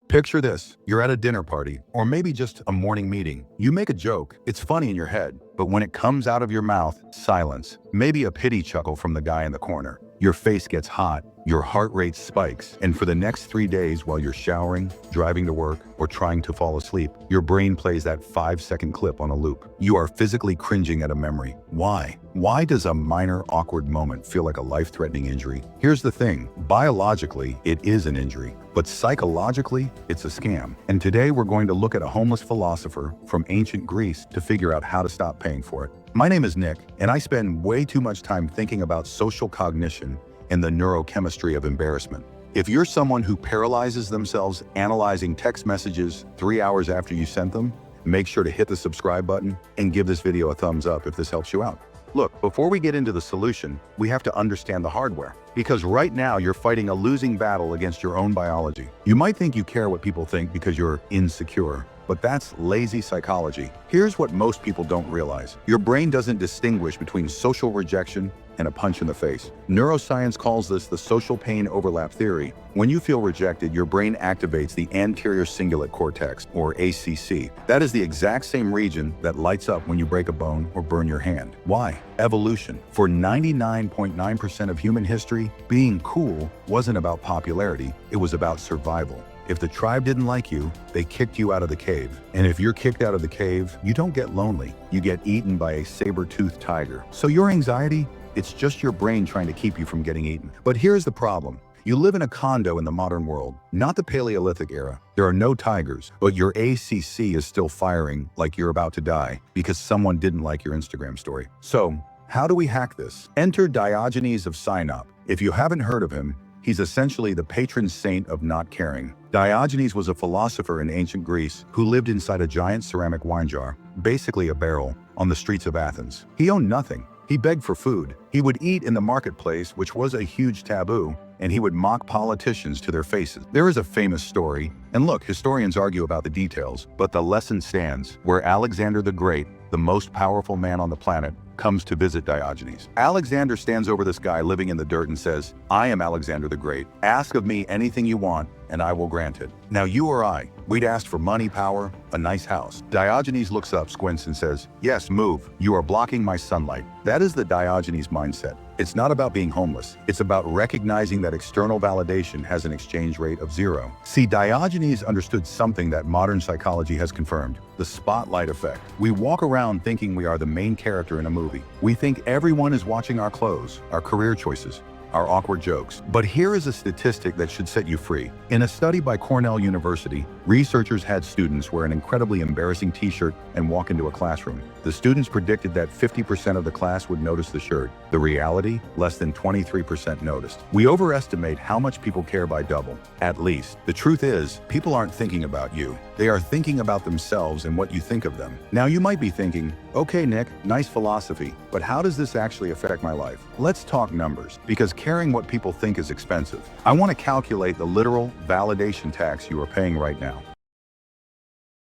Picture this, you're at a dinner party, or maybe just a morning meeting. You make a joke, it's funny in your head, but when it comes out of your mouth, silence. Maybe a pity chuckle from the guy in the corner. Your face gets hot, your heart rate spikes, and for the next 3 days while you're showering, driving to work, or trying to fall asleep, your brain plays that 5-second clip on a loop. You are physically cringing at a memory. Why? Why does a minor awkward moment feel like a life-threatening injury? Here's the thing, biologically, it is an injury, but psychologically, it's a scam. And today we're going to look at a homeless philosopher from ancient Greece to figure out how to stop paying for it. My name is Nick, and I spend way too much time thinking about social cognition and the neurochemistry of embarrassment. If you're someone who paralyzes themselves analyzing text messages 3 hours after you sent them, make sure to hit the subscribe button and give this video a thumbs up if this helps you out. Look, before we get into the solution, we have to understand the hardware. Because right now you're fighting a losing battle against your own biology. You might think you care what people think because you're insecure, but that's lazy psychology. Here's what most people don't realize. Your brain doesn't distinguish between social rejection and a punch in the face. Neuroscience calls this the social pain overlap theory. When you feel rejected, your brain activates the anterior cingulate cortex, or ACC. That is the exact same region that lights up when you break a bone or burn your hand. Why? Evolution. For 99.9% of human history, being cool wasn't about popularity, it was about survival. If the tribe didn't like you, they kicked you out of the cave. And if you're kicked out of the cave, you don't get lonely. You get eaten by a saber-toothed tiger. So your anxiety, it's just your brain trying to keep you from getting eaten. But here's the problem. You live in a condo in the modern world, not the Paleolithic era. There are no tigers, but your ACC is still firing like you're about to die because someone didn't like your Instagram story. So, how do we hack this? Enter Diogenes of Sinope. If you haven't heard of him, he's essentially the patron saint of not caring. Diogenes was a philosopher in ancient Greece who lived inside a giant ceramic wine jar, basically a barrel, on the streets of Athens. He owned nothing. He begged for food. He would eat in the marketplace, which was a huge taboo, and he would mock politicians to their faces. There is a famous story, and look, historians argue about the details, but the lesson stands, where Alexander the Great, the most powerful man on the planet, comes to visit Diogenes. Alexander stands over this guy living in the dirt and says, "I am Alexander the Great. Ask of me anything you want, and I will grant it." Now you or I, we'd ask for money, power, a nice house. Diogenes looks up, squints, and says, "Yes, move. You are blocking my sunlight." That is the Diogenes mindset. It's not about being homeless. It's about recognizing that external validation has an exchange rate of 0. See, Diogenes understood something that modern psychology has confirmed: the spotlight effect. We walk around thinking we are the main character in a movie. We think everyone is watching our clothes, our career choices, our awkward jokes. But here is a statistic that should set you free. In a study by Cornell University, researchers had students wear an incredibly embarrassing t-shirt and walk into a classroom. The students predicted that 50% of the class would notice the shirt. The reality, less than 23% noticed. We overestimate how much people care by double, at least. The truth is, people aren't thinking about you. They are thinking about themselves and what you think of them. Now you might be thinking, okay Nick, nice philosophy, but how does this actually affect my life? Let's talk numbers, because caring what people think is expensive. I want to calculate the literal validation tax you are paying right now.